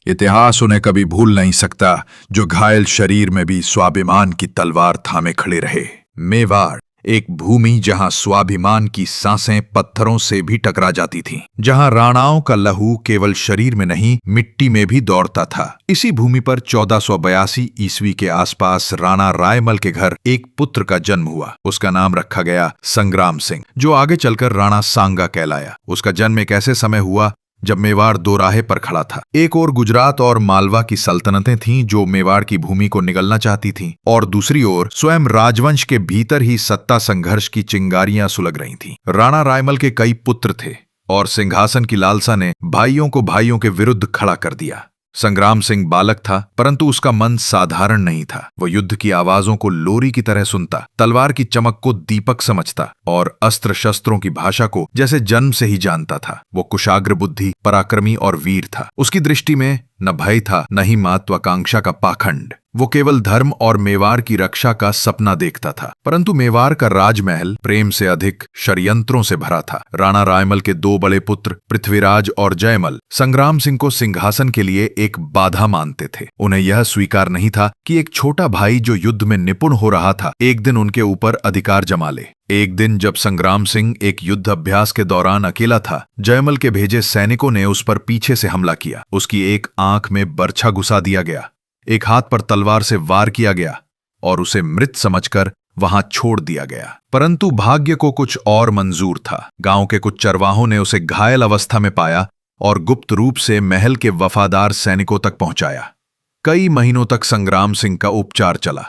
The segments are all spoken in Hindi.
इतिहास उन्हें कभी भूल नहीं सकता जो घायल शरीर में भी स्वाभिमान की तलवार थामे खड़े रहे। मेवाड़ एक भूमि जहां स्वाभिमान की सांसें पत्थरों से भी टकरा जाती थीं, जहां राणाओं का लहू केवल शरीर में नहीं मिट्टी में भी दौड़ता था। इसी भूमि पर 1482 ईस्वी के आसपास राणा रायमल के घर एक पुत्र का जन्म हुआ। उसका नाम रखा गया संग्राम सिंह, जो आगे चलकर राणा सांगा कहलाया। उसका जन्म एक ऐसे समय हुआ जब मेवाड़ दोराहे पर खड़ा था। एक ओर गुजरात और मालवा की सल्तनतें थीं जो मेवाड़ की भूमि को निगलना चाहती थीं, और दूसरी ओर स्वयं राजवंश के भीतर ही सत्ता संघर्ष की चिंगारियां सुलग रही थीं। राणा रायमल के कई पुत्र थे और सिंहासन की लालसा ने भाइयों को भाइयों के विरुद्ध खड़ा कर दिया। संग्राम सिंह बालक था, परंतु उसका मन साधारण नहीं था। वो युद्ध की आवाजों को लोरी की तरह सुनता, तलवार की चमक को दीपक समझता और अस्त्र शस्त्रों की भाषा को जैसे जन्म से ही जानता था। वो कुशाग्र बुद्धि, पराक्रमी और वीर था। उसकी दृष्टि में न भय था, न ही महत्वाकांक्षा का पाखंड। वो केवल धर्म और मेवाड़ की रक्षा का सपना देखता था। परंतु मेवाड़ का राजमहल प्रेम से अधिक षड्यंत्रों से भरा था। राणा रायमल के दो बड़े पुत्र पृथ्वीराज और जयमल संग्राम सिंह को सिंहासन के लिए एक बाधा मानते थे। उन्हें यह स्वीकार नहीं था कि एक छोटा भाई जो युद्ध में निपुण हो रहा था एक दिन उनके ऊपर अधिकार जमा ले। एक दिन जब संग्राम सिंह एक युद्ध अभ्यास के दौरान अकेला था, जयमल के भेजे सैनिकों ने उस पर पीछे से हमला किया। उसकी एक आंख में बर्छा घुसा दिया गया, एक हाथ पर तलवार से वार किया गया और उसे मृत समझकर वहां छोड़ दिया गया। परंतु भाग्य को कुछ और मंजूर था। गांव के कुछ चरवाहों ने उसे घायल अवस्था में पाया और गुप्त रूप से महल के वफादार सैनिकों तक पहुंचाया। कई महीनों तक संग्राम सिंह का उपचार चला।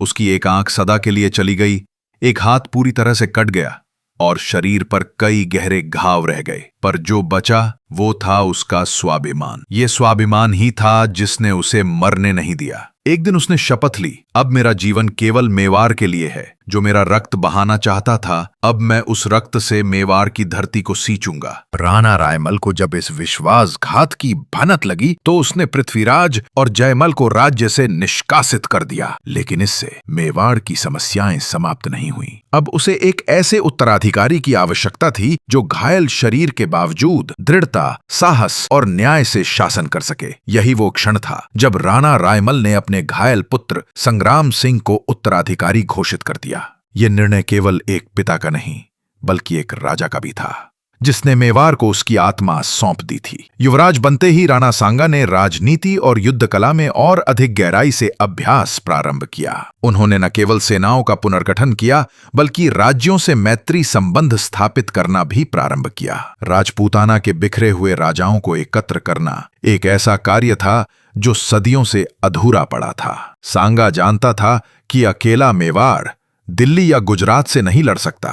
उसकी एक आंख सदा के लिए चली गई, एक हाथ पूरी तरह से कट गया और शरीर पर कई गहरे घाव रह गए। पर जो बचा वो था उसका स्वाभिमान। ये स्वाभिमान ही था जिसने उसे मरने नहीं दिया। एक दिन उसने शपथ ली, अब मेरा जीवन केवल मेवाड़ के लिए है। जो मेरा रक्त बहाना चाहता था, अब मैं उस रक्त से मेवाड़ की धरती को सींचूंगा। राणा रायमल को जब इस विश्वासघात की भनक लगी तो उसने पृथ्वीराज और जयमल को राज्य से निष्कासित कर दिया। लेकिन इससे मेवाड़ की समस्याएं समाप्त नहीं हुई। अब उसे एक ऐसे उत्तराधिकारी की आवश्यकता थी जो घायल शरीर के बावजूद दृढ़ता, साहस और न्याय से शासन कर सके। यही वो क्षण था जब राणा रायमल ने अपने घायल पुत्र संग्राम सिंह को उत्तराधिकारी घोषित कर दिया। यह निर्णय केवल एक पिता का नहीं बल्कि एक राजा का भी था, जिसने मेवाड़ को उसकी आत्मा सौंप दी थी। युवराज बनते ही राणा सांगा ने राजनीति और युद्ध कला में और अधिक गहराई से अभ्यास प्रारंभ किया। उन्होंने न केवल सेनाओं का पुनर्गठन किया बल्कि राज्यों से मैत्री संबंध स्थापित करना भी प्रारंभ किया। राजपूताना के बिखरे हुए राजाओं को एकत्र करना एक ऐसा कार्य था जो सदियों से अधूरा पड़ा था। सांगा जानता था कि अकेला मेवाड़ दिल्ली या गुजरात से नहीं लड़ सकता,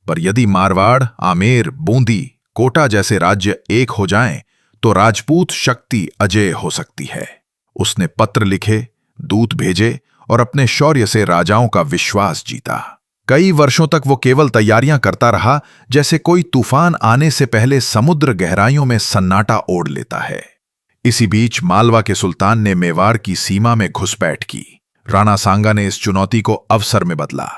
पर यदि मारवाड़, आमेर, बूंदी, कोटा जैसे राज्य एक हो जाएं, तो राजपूत शक्ति अजेय हो सकती है। उसने पत्र लिखे, दूत भेजे और अपने शौर्य से राजाओं का विश्वास जीता। कई वर्षों तक वो केवल तैयारियां करता रहा, जैसे कोई तूफान आने से पहले समुद्र गहराइयों में सन्नाटा ओढ़ लेता है। इसी बीच मालवा के सुल्तान ने मेवाड़ की सीमा में घुसपैठ की। राणा सांगा ने इस चुनौती को अवसर में बदला।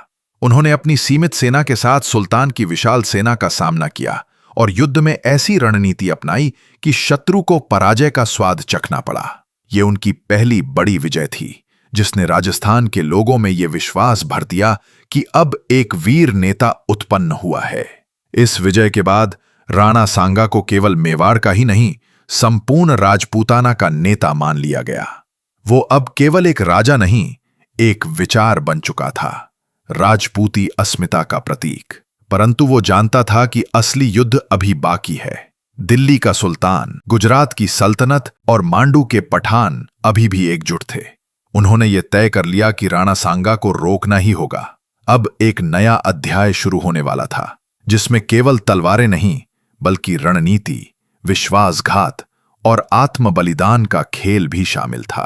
उन्होंने अपनी सीमित सेना के साथ सुल्तान की विशाल सेना का सामना किया और युद्ध में ऐसी रणनीति अपनाई कि शत्रु को पराजय का स्वाद चखना पड़ा। ये उनकी पहली बड़ी विजय थी, जिसने राजस्थान के लोगों में ये विश्वास भर दिया कि अब एक वीर नेता उत्पन्न हुआ है। इस विजय के बाद राणा सांगा को केवल मेवाड़ का ही नहीं, संपूर्ण राजपूताना का नेता मान लिया गया। वो अब केवल एक राजा नहीं, एक विचार बन चुका था, राजपूती अस्मिता का प्रतीक। परंतु वो जानता था कि असली युद्ध अभी बाकी है। दिल्ली का सुल्तान, गुजरात की सल्तनत और मांडू के पठान अभी भी एकजुट थे। उन्होंने ये तय कर लिया कि राणा सांगा को रोकना ही होगा। अब एक नया अध्याय शुरू होने वाला था, जिसमें केवल तलवारें नहीं बल्कि रणनीति, विश्वासघात और आत्म बलिदान का खेल भी शामिल था।